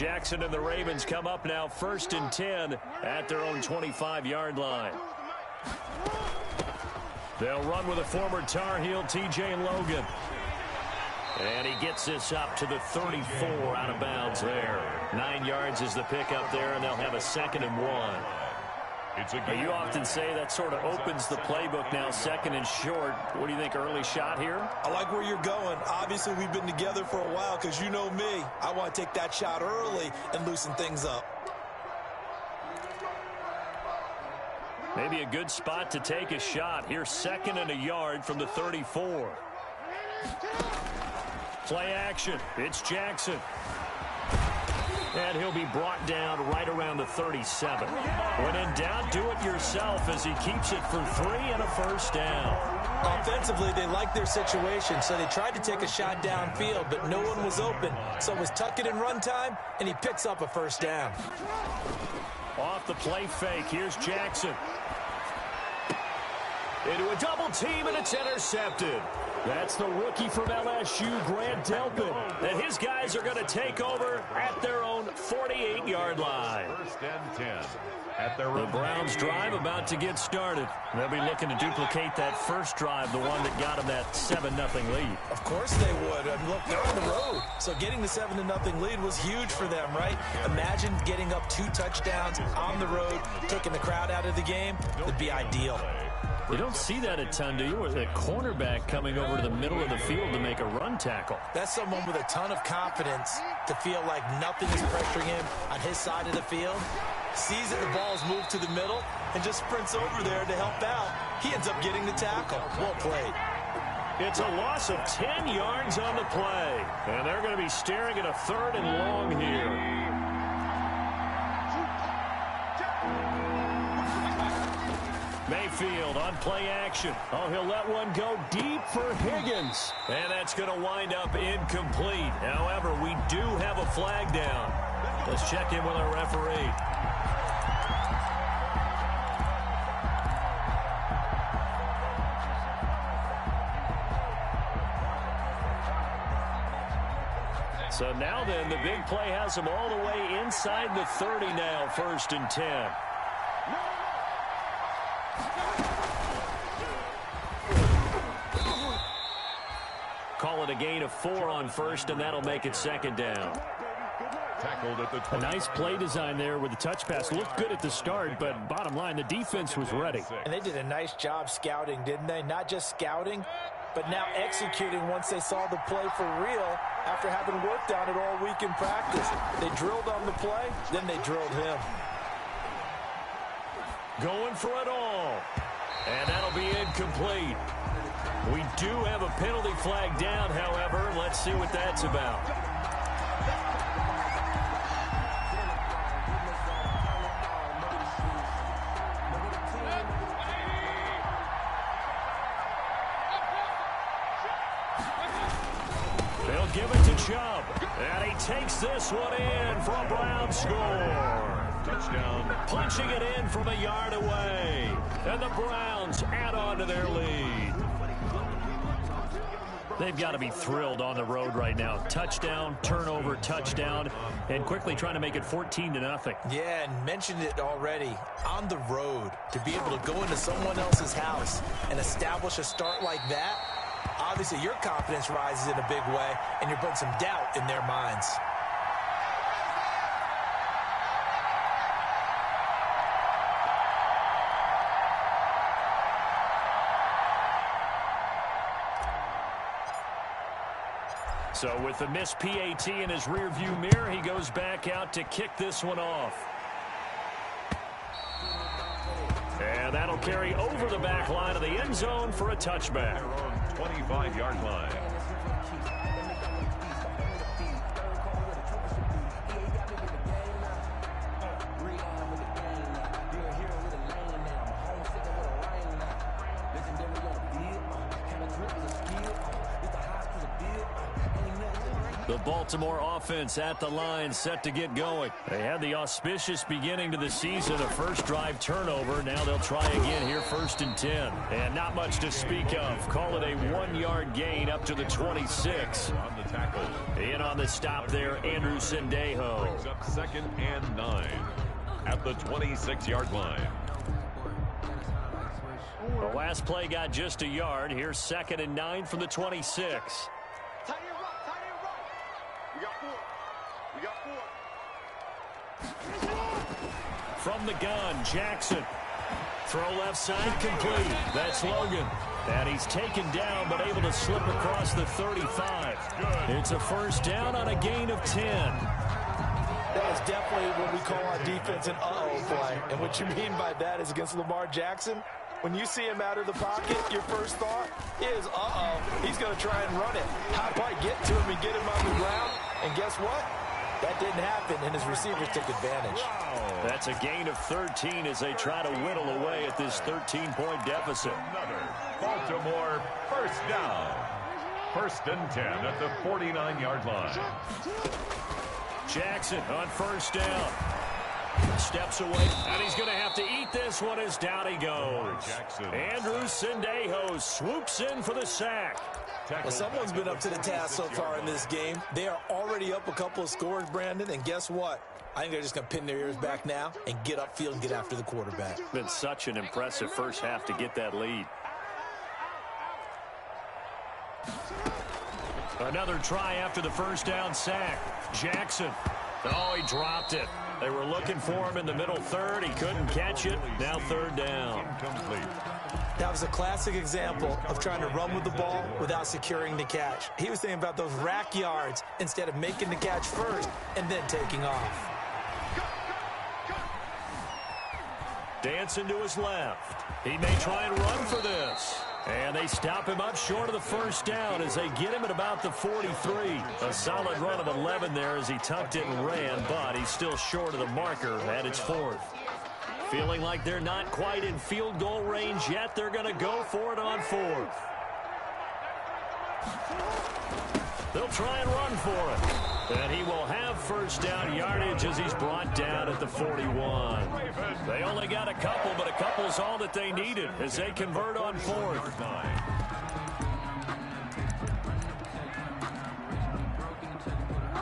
Jackson and the Ravens come up now 1st and 10 at their own 25-yard line. They'll run with a former Tar Heel, T.J. Logan. And he gets this up to the 34 out of bounds there. 9 yards is the pickup there, and they'll have a 2nd and 1. You often say that sort of opens the playbook now, 2nd and short. What do you think, early shot here? I like where you're going. Obviously, we've been together for a while because you know me. I want to take that shot early and loosen things up. Maybe a good spot to take a shot. Here's 2nd and a yard from the 34. Play action. It's Jackson. And he'll be brought down right around the 37. When in doubt, do it yourself as he keeps it for 3 and a 1st down. Offensively, they liked their situation, so they tried to take a shot downfield, but no one was open. So it was tuck it in run time, and he picks up a 1st down. Off the play fake, here's Jackson. Into a double team, and it's intercepted. That's the rookie from LSU, Grant Delpit. And his guys are going to take over at their own 48-yard line. 1st and 10 at their The Browns drive about to get started. They'll be looking to duplicate that first drive, the one that got them that 7-0 lead. Of course they would. And look, they're on the road. So getting the 7-0 lead was huge for them, right? Imagine getting up 2 touchdowns on the road, taking the crowd out of the game. Would be ideal. You don't see that a ton, do you? With a cornerback coming over to the middle of the field to make a run tackle. That's someone with a ton of confidence to feel like nothing is pressuring him on his side of the field. Sees that the ball's moved to the middle and just sprints over there to help out. He ends up getting the tackle. Well played. It's a loss of 10 yards on the play. And they're going to be staring at a 3rd and long here. Mayfield on play action. Oh, he'll let one go deep for Higgins. And that's going to wind up incomplete. However, we do have a flag down. Let's check in with our referee. So now then, the big play has them all the way inside the 30 now, 1st and 10. Call it a gain of 4 on 1st, and that'll make it 2nd down. Tackled at the 20. A nice play design there with the touch pass. Looked good at the start, but bottom line, the defense was ready. And they did a nice job scouting, didn't they? Not just scouting, but now executing once they saw the play for real after having worked on it all week in practice. They drilled on the play, then they drilled him. Going for it all. And that'll be incomplete. We do have a penalty flag down, however. Let's see what that's about. They'll give it to Chubb. And he takes this one in for a Brown score. Touchdown. Punching it in from a yard away. And the Browns add on to their lead. They've got to be thrilled on the road right now. Touchdown, turnover, touchdown, and quickly trying to make it 14-0. Yeah, and mentioned it already. On the road, to be able to go into someone else's house and establish a start like that, obviously your confidence rises in a big way, and you're putting some doubt in their minds. So with the missed PAT in his rearview mirror, he goes back out to kick this one off. And that'll carry over the back line of the end zone for a touchback. 25-yard line. The Baltimore offense at the line, set to get going. They had the auspicious beginning to the season, a first drive turnover. Now they'll try again here, 1st and 10. And not much to speak of. Call it a 1-yard gain up to the 26. On the tackle. In on the stop there, Andrew Sendejo. Brings up 2nd and 9 at the 26-yard line. The last play got just a yard. Here's 2nd and 9 from the 26. From the gun, Jackson. Throw left side, complete. That's Logan. And he's taken down, but able to slip across the 35. It's a first down on a gain of 10. That is definitely what we call on defense an uh-oh play. And what you mean by that is against Lamar Jackson, when you see him out of the pocket, your first thought is, uh-oh, he's going to try and run it. How do I get to him and get him on the ground? And guess what? That didn't happen, and his receivers took advantage. Wow. That's a gain of 13 as they try to whittle away at this 13-point deficit. Another Baltimore first down. 1st and 10 at the 49-yard line. Jackson on first down. Steps away, and he's going to have to eat this one as down he goes. Andrew Sendejo swoops in for the sack. Well, someone's been up to the task so far in this game. They are already up a couple of scores, Brandon, and guess what? I think they're just going to pin their ears back now and get upfield and get after the quarterback. Been such an impressive first half to get that lead. Another try after the first down sack. Jackson. Oh, he dropped it. They were looking for him in the middle third. He couldn't catch it. Now 3rd down. Incomplete. That was a classic example of trying to run with the ball without securing the catch. He was thinking about those rack yards instead of making the catch first and then taking off. Dancing to his left. He may try and run for this. And they stop him up short of the first down as they get him at about the 43. A solid run of 11 there as he tucked it and ran, but he's still short of the marker at its 4th. Feeling like they're not quite in field goal range yet, they're going to go for it on 4th. They'll try and run for it. And he will have first down yardage as he's brought down at the 41. They only got a couple, but a couple's all that they needed as they convert on 4th.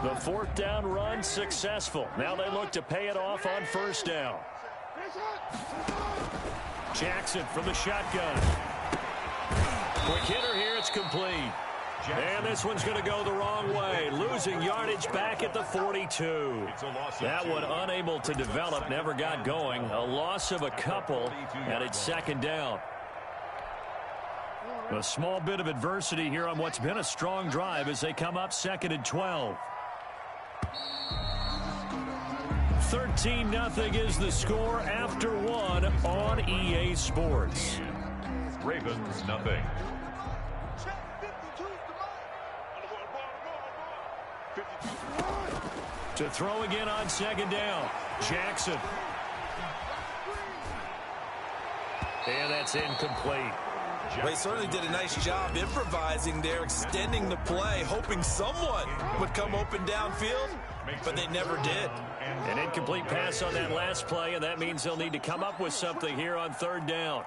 The 4th down run successful. Now they look to pay it off on first down. Jackson from the shotgun. Quick hitter here, it's complete. And this one's going to go the wrong way. Losing yardage back at the 42. That one unable to develop, never got going. A loss of a couple, and it's 2nd down. A small bit of adversity here on what's been a strong drive as they come up 2nd and 12. 13-0 is the score after 1 on EA Sports. Ravens nothing. To throw again on 2nd down. Jackson. And that's incomplete. They certainly did a nice job improvising there, extending the play, hoping someone would come open downfield, but they never did. An incomplete pass on that last play, and that means they'll need to come up with something here on 3rd down.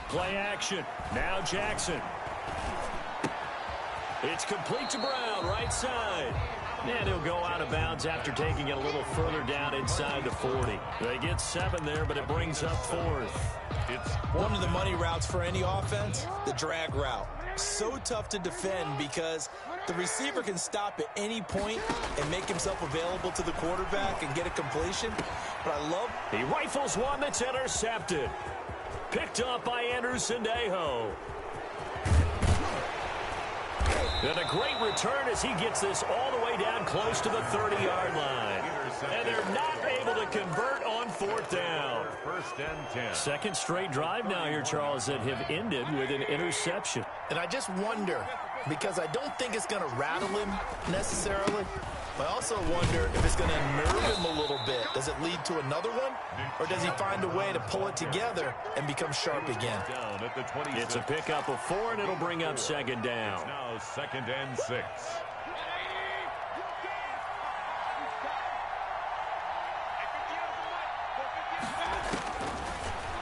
Play action. Now Jackson. It's complete to Brown, right side. And he'll go out of bounds after taking it a little further down inside the 40. They get 7 there, but it brings up 4th. It's one of the money routes for any offense, the drag route. So tough to defend because the receiver can stop at any point and make himself available to the quarterback and get a completion. But I love... He rifles one that's intercepted. Picked up by Andrew Sendejo. And a great return as he gets this all the way down close to the 30-yard line. And they're not able to convert on on fourth down. First and 10. Second straight drive now here, Charles, that have ended with an interception. And I just wonder, because I don't think it's going to rattle him necessarily, but I also wonder if it's going to nerve him a little bit. Does it lead to another one? Or does he find a way to pull it together and become sharp again? Down at the 26. It's a pickup of 4, and it'll bring up second down. It's now second and 6.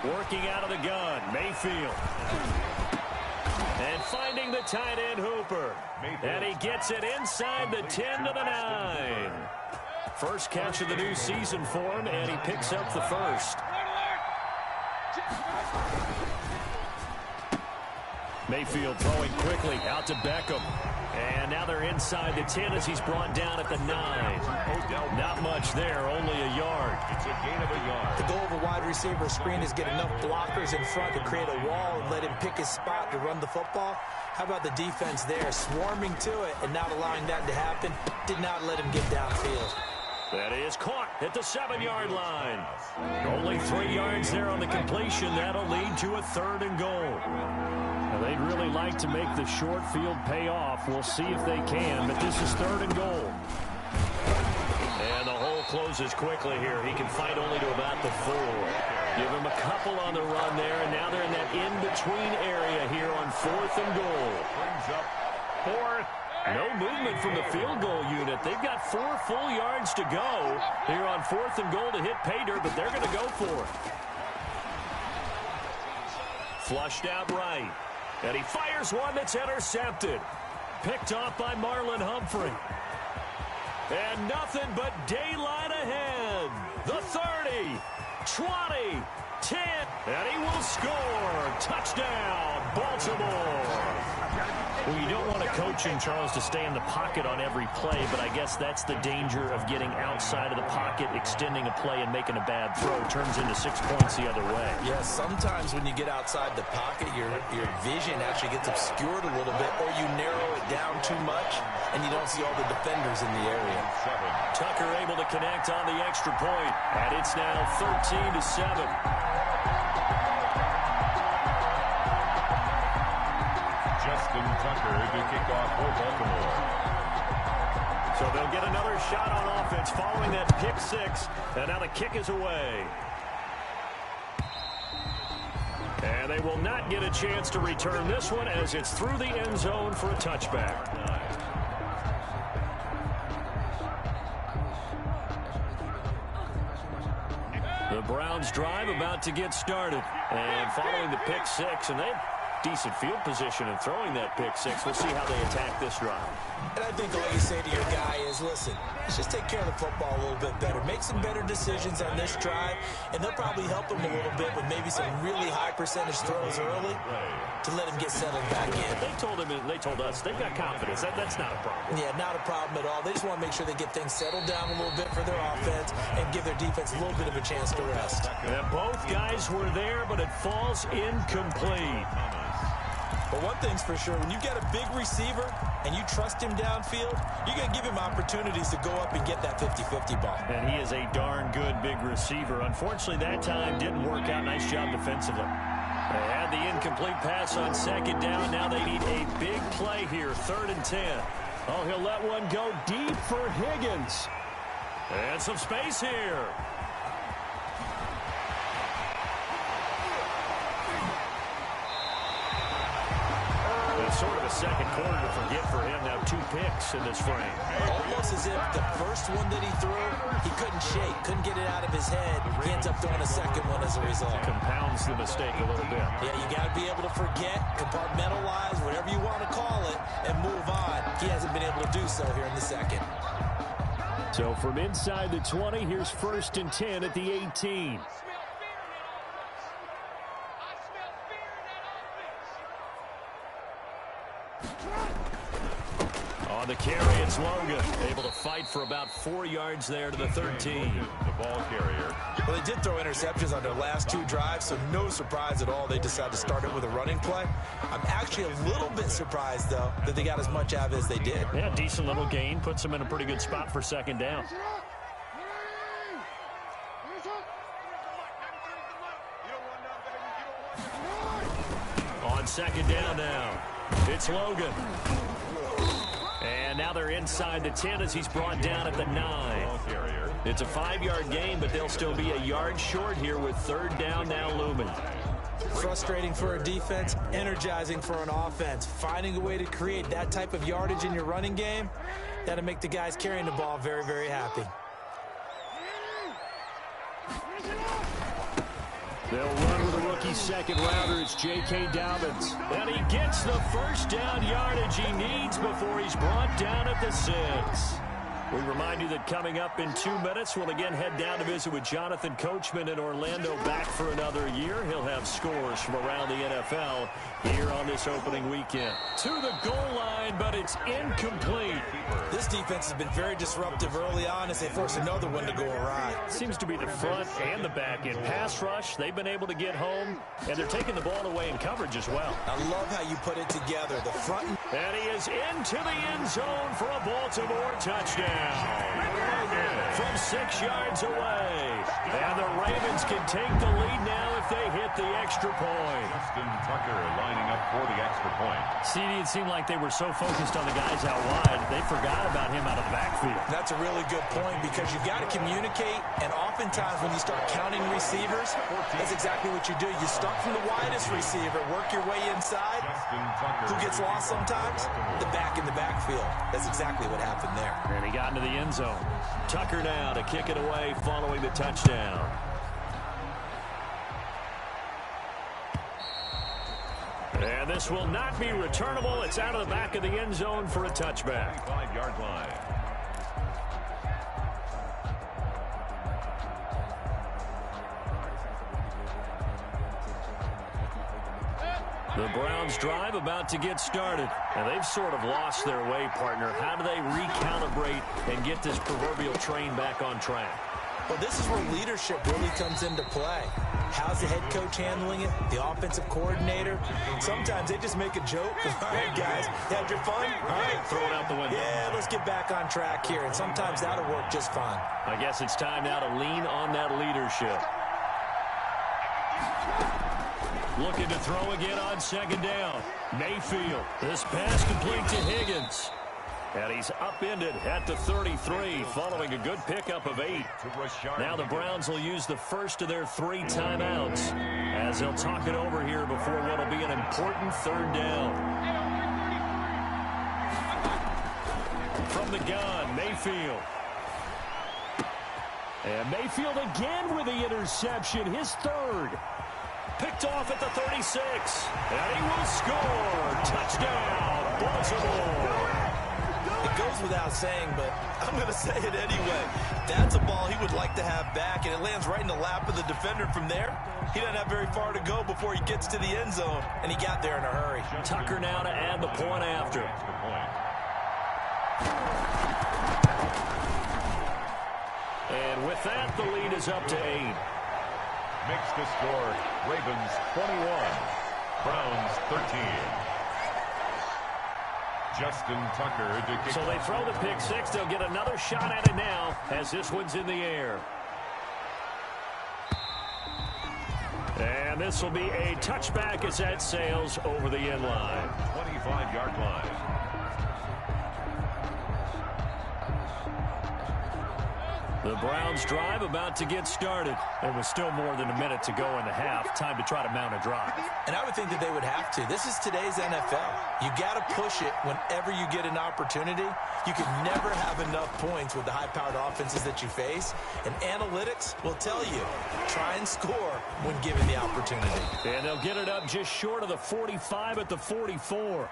Working out of the gun, Mayfield. And finding the tight end, Hooper. And he gets it inside the 10 to the 9. First catch of the new season for him, and he picks up the first. Mayfield throwing quickly out to Beckham. And now they're inside the 10 as he's brought down at the 9. Not much there, only a yard. It's a gain of a yard. The goal of a wide receiver screen is get enough blockers in front to create a wall and let him pick his spot to run the football. How about the defense there, swarming to it and not allowing that to happen? Did not let him get downfield. That is caught at the 7-yard line. Only 3 yards there on the completion. That'll lead to a 3rd and goal. Now, they'd really like to make the short field pay off. We'll see if they can, but this is 3rd and goal. And the hole closes quickly here. He can fight only to about the 4. Give him a couple on the run there, and now they're in that in-between area here on 4th and goal. Brings up 4th. No movement from the field goal unit. They've got 4 full yards to go here on 4th and goal to hit pay dirt, but they're going to go for it. Flushed out right. And he fires one that's intercepted. Picked off by Marlon Humphrey. And nothing but daylight ahead. The 30, 20, 10, and he will score. Touchdown, Baltimore. Well, you don't want a coach in Charles to stay in the pocket on every play, but I guess that's the danger of getting outside of the pocket, extending a play, and making a bad throw. Turns into 6 points the other way. Yeah, sometimes when you get outside the pocket, your vision actually gets obscured a little bit, or you narrow it down too much, and you don't see all the defenders in the area. Tucker able to connect on the extra point, and it's now 13-7. Justin Tucker to kick off for Baltimore. So they'll get another shot on offense following that pick 6, and now the kick is away. And they will not get a chance to return this one as it's through the end zone for a touchback. The Browns drive about to get started. And following the pick 6, and they have decent field position in throwing that pick 6. We'll see how they attack this drive. And I think all you say to your guy is, listen, let's just take care of the football a little bit better. Make some better decisions on this drive, and they'll probably help him a little bit with maybe some really high percentage throws early to let him get settled back in. They told us they've got confidence. That's not a problem. Yeah, not a problem at all. They just want to make sure they get things settled down a little bit for their offense and give their defense a little bit of a chance to rest. And both guys were there, but it falls incomplete. But one thing's for sure, when you've got a big receiver and you trust him downfield, you're going to give him opportunities to go up and get that 50-50 ball. And he is a darn good big receiver. Unfortunately, that time didn't work out. Nice job defensively. They had the incomplete pass on second down. Now they need a big play here, 3rd and 10. Oh, he'll let one go deep for Higgins. And some space here. Sort of a second quarter to forget for him. Now 2 picks in this frame. Almost as if the first one that he threw, he couldn't shake, couldn't get it out of his head. He ends up throwing a second one as a result. Compounds the mistake a little bit. Yeah, you got to be able to forget, compartmentalize, whatever you want to call it, and move on. He hasn't been able to do so here in the second. So from inside the 20, here's 1st and 10 at the 18. On the carry, it's Logan. Able to fight for about 4 yards there to the 13. The ball carrier. Well, they did throw interceptions on their last 2 drives, so no surprise at all they decided to start it with a running play. I'm actually a little bit surprised, though, that they got as much out of it as they did. Yeah, decent little gain. Puts them in a pretty good spot for second down. on second down now. It's Logan. And now they're inside the 10 as he's brought down at the 9. It's a 5-yard gain, but they'll still be a yard short here with third down now looming. Frustrating for a defense, energizing for an offense. Finding a way to create that type of yardage in your running game, that'll make the guys carrying the ball very, very happy. They'll run with a rookie second-rounder. It's J.K. Dobbins. And he gets the first down yardage he needs before he's brought down at the 6. We remind you that coming up in 2 minutes, we'll again head down to visit with Jonathan Coachman in Orlando, back for another year. He'll have scores from around the NFL here on this opening weekend. To the goal line, but it's incomplete. This defense has been very disruptive early on as they force another one to go awry. Seems to be the front and the back end. Pass rush, they've been able to get home, and they're taking the ball away in coverage as well. I love how you put it together. The front. And he is into the end zone for a Baltimore touchdown. From 6 yards away. And the Ravens can take the lead now if they hit the extra point. Justin Tucker lining up for the extra point. CD, it seemed like they were so focused on the guys out wide, they forgot about him out of the backfield. That's a really good point because you've got to communicate, and oftentimes when you start counting receivers, that's exactly what you do. You start from the widest receiver, work your way inside. Who gets lost sometimes? The back in the backfield. That's exactly what happened there. And he got into the end zone. Tucker now to kick it away following the touchdown. And this will not be returnable. It's out of the back of the end zone for a touchback. 5-yard line. The Browns drive about to get started. And they've sort of lost their way, partner. How do they recalibrate and get this proverbial train back on track? Well, this is where leadership really comes into play. How's the head coach handling it? The offensive coordinator? Sometimes they just make a joke. All right, guys, you had your fun? All right, throw it out the window. Yeah, let's get back on track here. And sometimes that'll work just fine. I guess it's time now to lean on that leadership. Looking to throw again on second down. Mayfield. This pass complete to Higgins. And he's upended at the 33 following a good pickup of 8. Now the Browns will use the first of their 3 timeouts as they'll talk it over here before what will be an important third down. From the gun, Mayfield. And Mayfield again with the interception, his third. Picked off at the 36. And he will score. Touchdown, Baltimore. It goes without saying, but I'm going to say it anyway. That's a ball he would like to have back, and it lands right in the lap of the defender from there. He doesn't have very far to go before he gets to the end zone, and he got there in a hurry. Tucker now to add the point after. And with that, the lead is up to 8. Makes the score Ravens 21, Browns 13. Justin Tucker to kick. So they throw the pick 6. They'll get another shot at it now as this one's in the air. And this will be a touchback as that sails over the end line. 25-yard line. The Browns drive about to get started. There was still more than a minute to go in the half. Time to try to mount a drive. And I would think that they would have to. This is today's NFL. You got to push it whenever you get an opportunity. You can never have enough points with the high-powered offenses that you face. And analytics will tell you, try and score when given the opportunity. And they'll get it up just short of the 45 at the 44.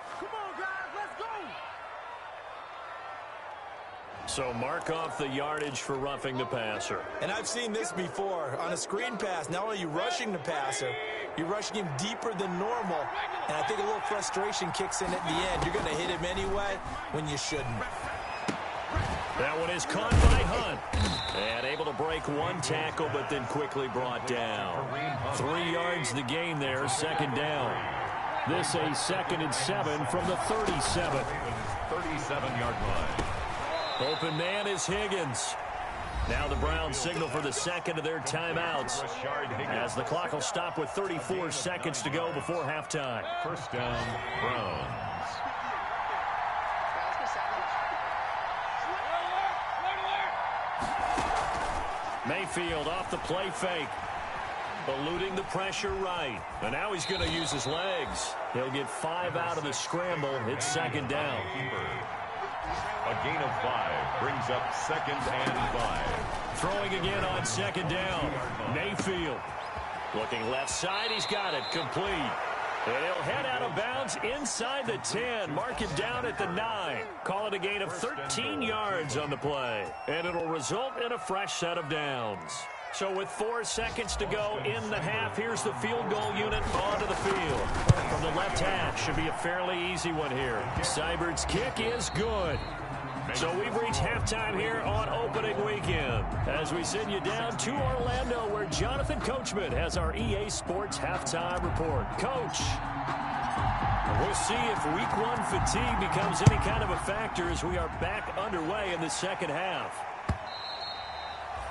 So mark off the yardage for roughing the passer. And I've seen this before. On a screen pass, not only are you rushing the passer, you're rushing him deeper than normal. And I think a little frustration kicks in at the end. You're going to hit him anyway when you shouldn't. That one is caught by Hunt. And able to break one tackle, but then quickly brought down. 3 yards the gain there, second down. This a 2nd and 7 from the 37. 37-yard line. Open man is Higgins. Now the Browns signal for the second of their timeouts, as the clock will stop with 34 seconds to go before halftime. First down, Browns. Mayfield off the play fake, eluding the pressure right. And now he's going to use his legs. He'll get 5 out of the scramble. It's second down. A gain of 5 brings up second and 5. Throwing again on second down. Mayfield looking left side. He's got it complete. And he'll head out of bounds inside the 10. Mark it down at the 9. Call it a gain of 13 yards on the play. And it'll result in a fresh set of downs. So with 4 seconds to go in the half, here's the field goal unit onto the field. From the left hash, should be a fairly easy one here. Seibert's kick is good. So we've reached halftime here on opening weekend, as we send you down to Orlando, where Jonathan Coachman has our EA Sports halftime report. Coach, we'll see if week 1 fatigue becomes any kind of a factor as we are back underway in the second half.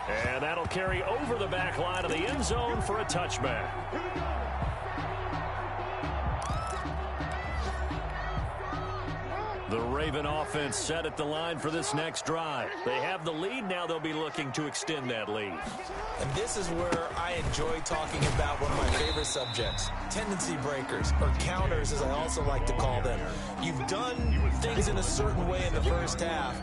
And that'll carry over the back line of the end zone for a touchback. The Raven offense set at the line for this next drive. They have the lead. Now they'll be looking to extend that lead. And this is where I enjoy talking about one of my favorite subjects, tendency breakers, or counters as I also like to call them. You've done things in a certain way in the first half,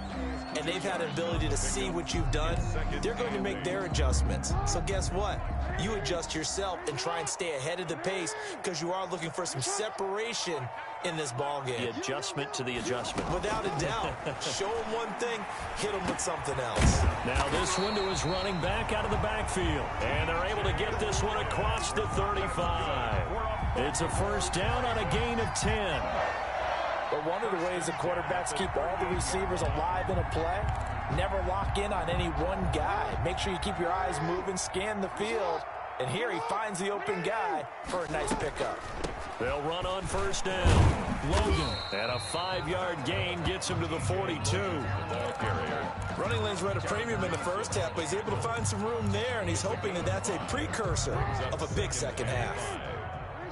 and they've had an ability to see what you've done. They're going to make their adjustments. So guess what? You adjust yourself and try and stay ahead of the pace, because you are looking for some separation in this ball game. The adjustment to the adjustment. Without a doubt. Show them one thing, hit them with something else. Now this window is running back out of the backfield, and they're able to get this one across the 35. It's a first down on a gain of 10. But one of the ways the quarterbacks keep all the receivers alive in a play, never lock in on any one guy. Make sure you keep your eyes moving, scan the field, and here he finds the open guy for a nice pickup. They'll run on first down. Logan, and a 5-yard gain gets him to the 42. Ball carrier. Running lanes were at a premium in the first half, but he's able to find some room there, and he's hoping that that's a precursor of a big second half.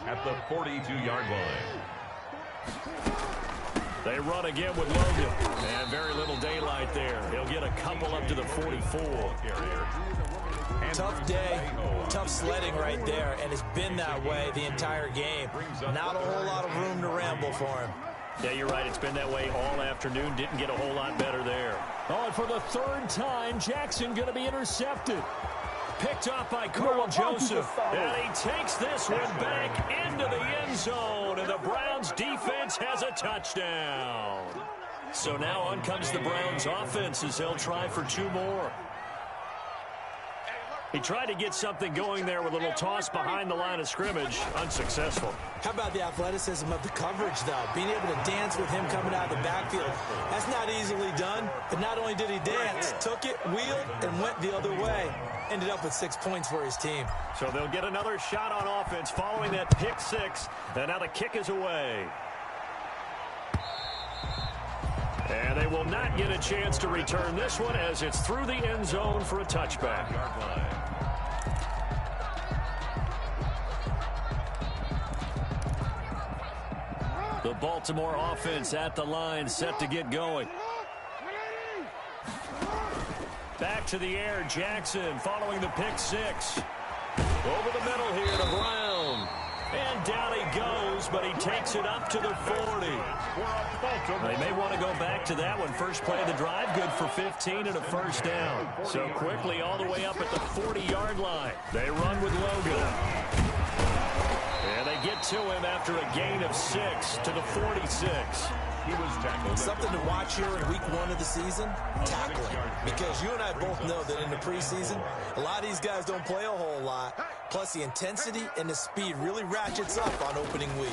At the 42-yard line. They run again with Logan, and very little daylight there. He'll get a couple up to the 44. Tough day, tough sledding right there, and it's been that way the entire game. Not a whole lot of room to ramble for him. Yeah, you're right. It's been that way all afternoon. Didn't get a whole lot better there. Oh, and for the 3rd time, Jackson going to be intercepted. Picked off by Carl Joseph. And he takes this one back into the end zone, and the Browns defense has a touchdown. So now on comes the Browns offense as they'll try for 2 more. He tried to get something going there with a little toss behind the line of scrimmage. Unsuccessful. How about the athleticism of the coverage, though? Being able to dance with him coming out of the backfield. That's not easily done. But not only did he dance, took it, wheeled, and went the other way. Ended up with 6 points for his team. So they'll get another shot on offense following that pick 6. And now the kick is away. And they will not get a chance to return this one as it's through the end zone for a touchback. The Baltimore offense at the line, set to get going. Back to the air, Jackson following the pick 6. Over the middle here to Brown. And down he goes, but he takes it up to the 40. They may want to go back to that one. First play of the drive, good for 15 and a first down. So quickly all the way up at the 40-yard line. They run with Logan. And they get to him after a gain of 6 to the 46. He was tackled. Something to watch here in week 1 of the season, tackling. Because you and I both know that in the preseason, a lot of these guys don't play a whole lot. Plus, the intensity and the speed really ratchets up on opening week.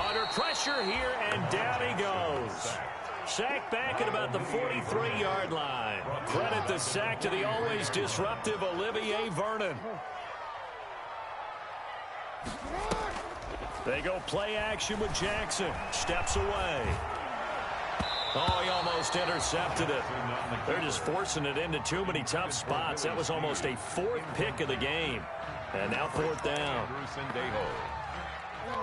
Under pressure here, and down he goes. Sack back at about the 43-yard line. Credit the sack to the always disruptive Olivier Vernon. They go play action with Jackson. Steps away. Oh, he almost intercepted it. They're just forcing it into too many tough spots. That was almost a fourth pick of the game. And now fourth down.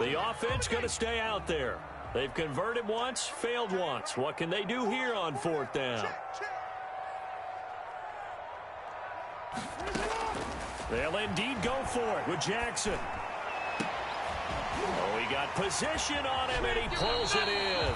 The offense going to stay out there. They've converted once, failed once. What can they do here on fourth down? They'll indeed go for it with Jackson. Oh, he got position on him, and he pulls it in.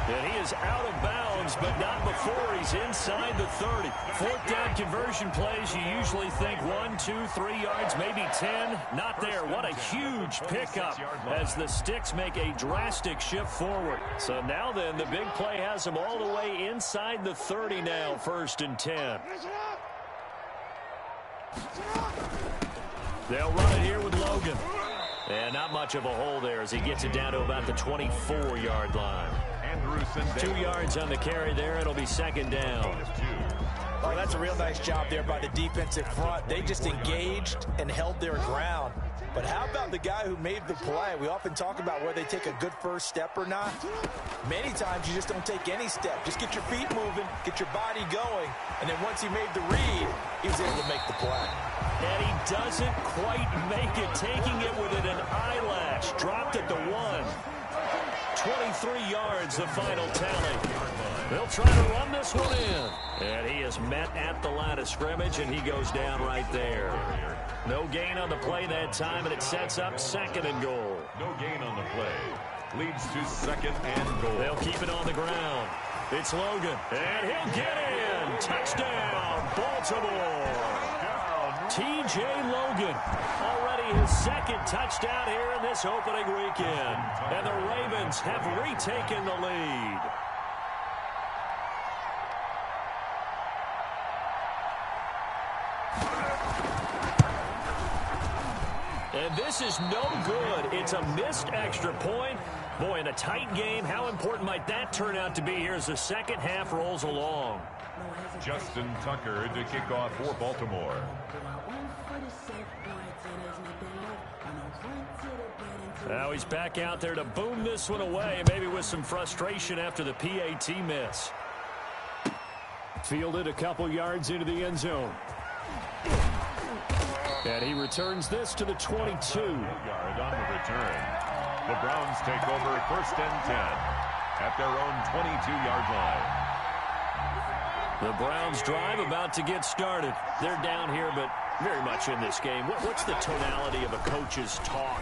And he is out of bounds, but not before he's inside the 30. Fourth down conversion plays, you usually think 1, 2, 3 yards, maybe 10. Not there. What a huge pickup as the Sticks make a drastic shift forward. So now then, the big play has them all the way inside the 30 now, 1st and 10. They'll run it here with Logan. And not much of a hole there as he gets it down to about the 24-yard line. 2 yards on the carry there. It'll be 2nd down. Oh, that's a real nice job there by the defensive front. They just engaged and held their ground. But how about the guy who made the play? We often talk about whether they take a good first step or not. Many times you just don't take any step. Just get your feet moving, get your body going, and then once he made the read, he was able to make the play. And he doesn't quite make it, taking it within an eyelash. Dropped at the 1. 23 yards, the final tally. They'll try to run this one in. And he is met at the line of scrimmage, and he goes down right there. No gain on the play that time, and it sets up 2nd and goal. No gain on the play. Leads to 2nd and goal. They'll keep it on the ground. It's Logan, and he'll get in. Touchdown, Baltimore. T.J. Logan, already his 2nd touchdown here in this opening weekend. And the Ravens have retaken the lead. And this is no good. It's a missed extra point. Boy, in a tight game, how important might that turn out to be here as the second half rolls along? Justin Tucker to kick off for Baltimore. Now he's back out there to boom this one away, maybe with some frustration after the PAT miss. Fielded a couple yards into the end zone. And he returns this to the 22. Yard on the return. The Browns take over 1st and 10 at their own 22-yard line. The Browns drive about to get started. They're down here, but very much in this game. What's the tonality of a coach's talk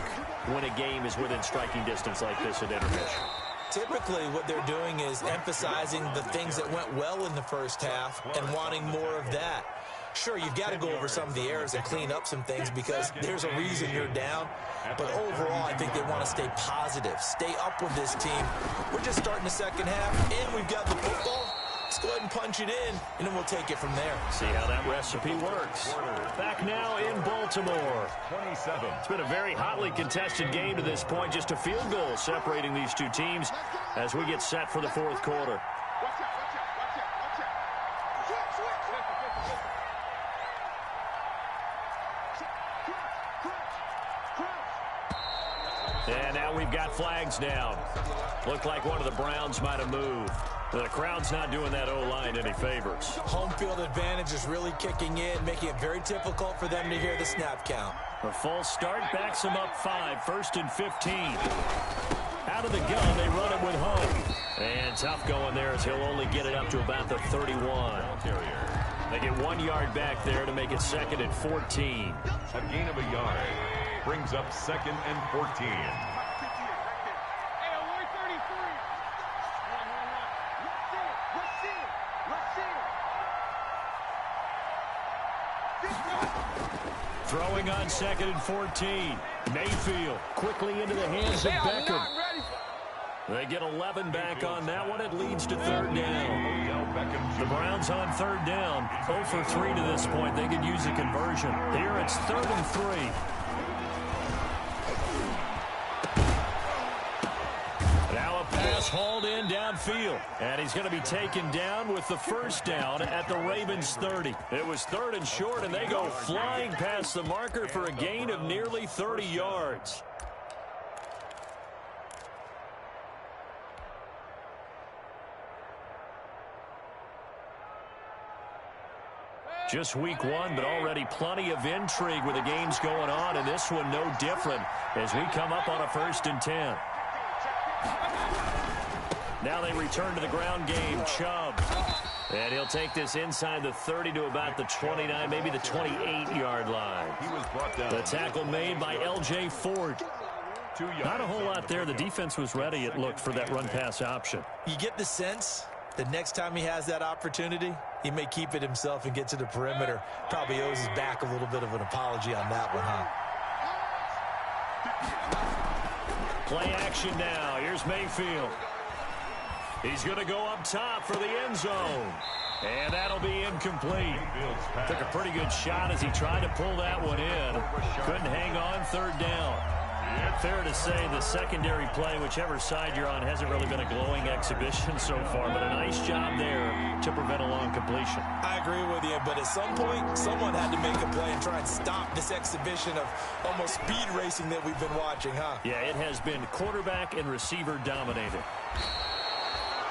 when a game is within striking distance like this at intermission? Typically, what they're doing is emphasizing the things that went well in the first half and wanting more of that. Sure, you've got to go over some of the errors and clean up some things because there's a reason you're down. But overall, I think they want to stay positive, stay up with this team. We're just starting the second half, and we've got the football. Let's go ahead and punch it in, and then we'll take it from there. See how that recipe works. Back now in Baltimore. 27. It's been a very hotly contested game to this point. Just a field goal separating these two teams as we get set for the 4th quarter. And now we've got flags down. Looked like one of the Browns might have moved. The crowd's not doing that O-line any favors. Home field advantage is really kicking in, making it very difficult for them to hear the snap count. The false start backs them up 5, 1st and 15. Out of the gun, they run it with Hunt. And tough going there as he'll only get it up to about the 31. They get 1 yard back there to make it 2nd and 14. A gain of a yard brings up 2nd and 14. Throwing on 2nd and 14. Mayfield quickly into the hands of Beckham. They get 11 back on that one. It leads to 3rd down. The Browns on 3rd down. 0 for 3 to this point. They could use a conversion. Here it's 3rd and 3. Now a pass hauled in downfield. And he's going to be taken down with the 1st down at the Ravens 30. It was 3rd and short, and they go flying past the marker for a gain of nearly 30 yards. Just week one, but already plenty of intrigue with the games going on, and this one no different as we come up on a 1st and 10. Now they return to the ground game. Chubb. And he'll take this inside the 30 to about the 29, maybe the 28-yard line. He was brought down. The tackle made by L.J. Ford. Not a whole lot there. The defense was ready, it looked, for that run-pass option. You get the sense the next time he has that opportunity, he may keep it himself and get to the perimeter. Probably owes his back a little bit of an apology on that one, huh? Play action now. Here's Mayfield. He's going to go up top for the end zone. And that'll be incomplete. Took a pretty good shot as he tried to pull that one in. Couldn't hang on 3rd down. Fair to say the secondary play, whichever side you're on, hasn't really been a glowing exhibition so far, but a nice job there to prevent a long completion. I agree with you, but at some point, someone had to make a play and try and stop this exhibition of almost speed racing that we've been watching, huh? Yeah, it has been quarterback and receiver dominated.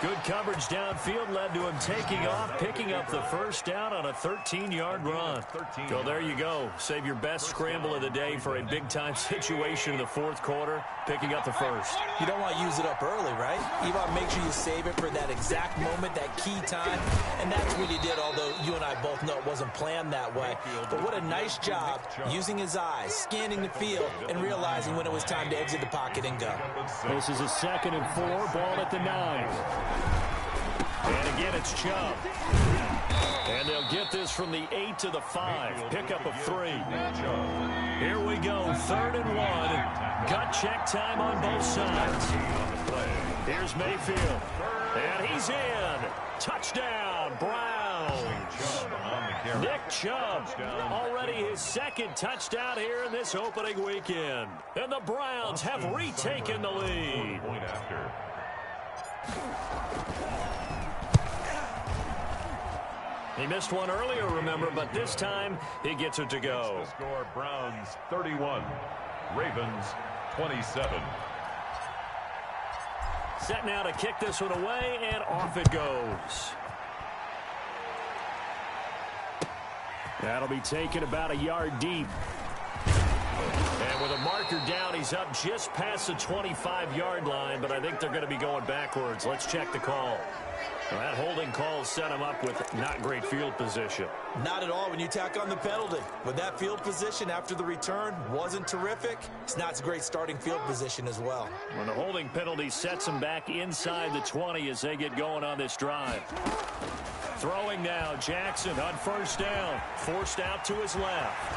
Good coverage downfield led to him taking off, picking up the 1st down on a 13-yard run. So there you go. Save your best scramble of the day for a big-time situation in the 4th quarter, picking up the 1st. You don't want to use it up early, right? You want to make sure you save it for that exact moment, that key time. And that's what he did, although you and I both know it wasn't planned that way. But what a nice job using his eyes, scanning the field, and realizing when it was time to exit the pocket and go. This is a 2nd and 4, ball at the 9. And again, it's Chubb. And they'll get this from the 8 to the 5. Pickup of 3. Here we go, 3rd and 1. Gut check time on both sides. Here's Mayfield. And he's in. Touchdown, Browns. Nick Chubb, already his 2nd touchdown here in this opening weekend. And the Browns have retaken the lead. He missed one earlier, remember, but this time he gets it to go. The score, Browns 31, Ravens 27. Set now to kick this one away, and off it goes. That'll be taken about a yard deep. And with a marker down, he's up just past the 25-yard line, but I think they're going to be going backwards. Let's check the call. Well, that holding call set him up with not great field position. Not at all when you tack on the penalty. With that field position after the return wasn't terrific, it's not a great starting field position as well. When the holding penalty sets him back inside the 20 as they get going on this drive. Throwing now, Jackson on 1st down. Forced out to his left.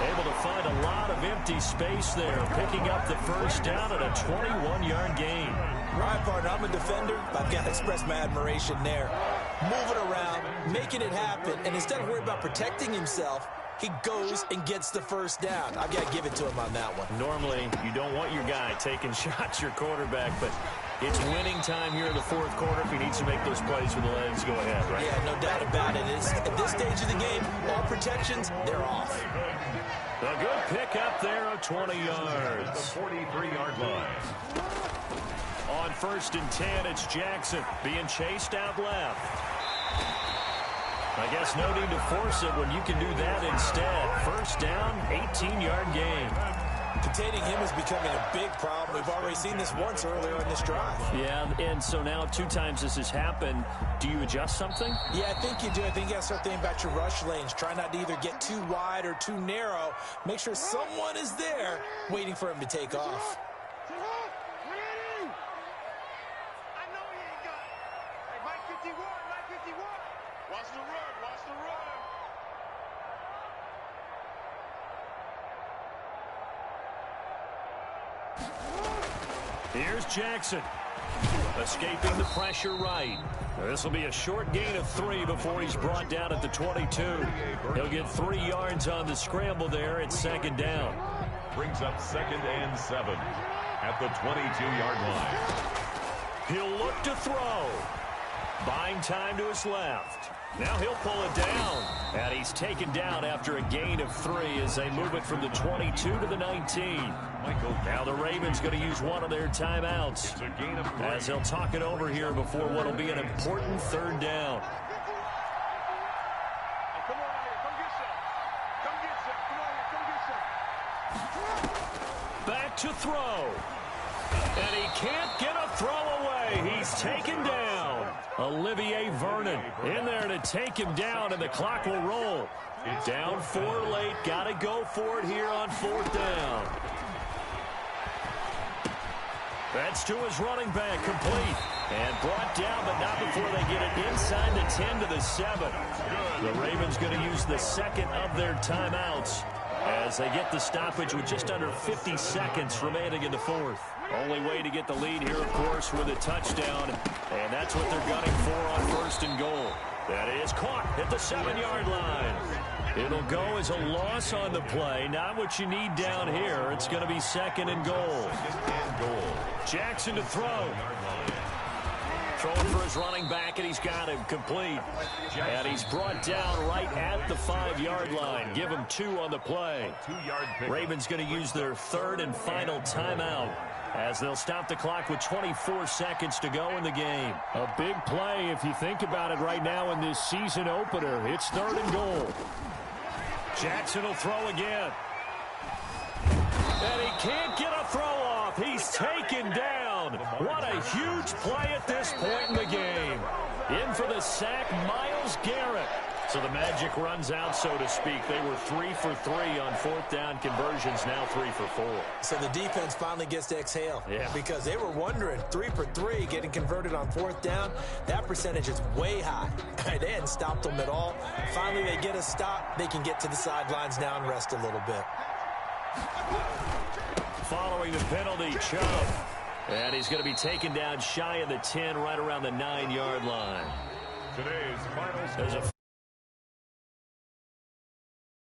Able to find a lot of empty space there, picking up the 1st down at a 21-yard gain. Right, partner, I'm a defender. I've got to express my admiration there. Moving around, making it happen, and instead of worrying about protecting himself, he goes and gets the 1st down. I've got to give it to him on that one. Normally, you don't want your guy taking shots, your quarterback, but it's winning time here in the 4th quarter. If he needs to make those plays with the legs, go ahead, right? Yeah, no doubt about it. At this stage of the game, all protections, they're off. A good pickup there of 20 yards. The 43-yard line. On 1st and 10, it's Jackson being chased out left. I guess no need to force it when you can do that instead. 1st down, 18-yard gain. Containing him is becoming a big problem. We've already seen this once earlier in this drive. Yeah, and so now 2 times this has happened. Do you adjust something? Yeah, I think you do. I think you got to start thinking about your rush lanes. Try not to either get too wide or too narrow. Make sure someone is there waiting for him to take off. Here's Jackson, escaping the pressure right. This will be a short gain of 3 before he's brought down at the 22. He'll get 3 yards on the scramble there at 2nd down. Brings up 2nd and 7 at the 22-yard line. He'll look to throw. Buying time to his left. Now he'll pull it down. And he's taken down after a gain of 3 as they move it from the 22 to the 19. Now the Ravens going to use one of their timeouts as they'll talk it over here before what will be an important 3rd down. back to throw. And he can't get a throw away. He's taken down. Olivier Vernon in there to take him down, and the clock will roll. Down 4 late. Got to go for it here on 4th down. That's to his running back, complete. And brought down, but not before they get it inside the 10 to the 7. The Ravens going to use the second of their timeouts as they get the stoppage with just under 50 seconds remaining in the 4th. Only way to get the lead here, of course, with a touchdown. And that's what they're gunning for on 1st and goal. That is caught at the 7-yard line. It'll go as a loss on the play. Not what you need down here. It's going to be 2nd and goal. Jackson to throw. Throwing for his running back, and he's got him complete. And he's brought down right at the 5-yard line. Give him 2 on the play. Ravens going to use their 3rd and final timeout as they'll stop the clock with 24 seconds to go in the game. A big play if you think about it right now in this season opener. It's 3rd and goal. Jackson will throw again. And he can't get a throw off. He's taken down. What a huge play at this point in the game. In for the sack, Myles Garrett. So the magic runs out, so to speak. They were 3 for 3 on 4th down conversions, now 3 for 4. So the defense finally gets to exhale. Yeah. Because they were wondering, 3 for 3 getting converted on 4th down. That percentage is way high. They hadn't stopped them at all. Finally, they get a stop. They can get to the sidelines now and rest a little bit. Following the penalty, Chubb. And he's going to be taken down shy of the 10, right around the 9-yard line. Today's final score.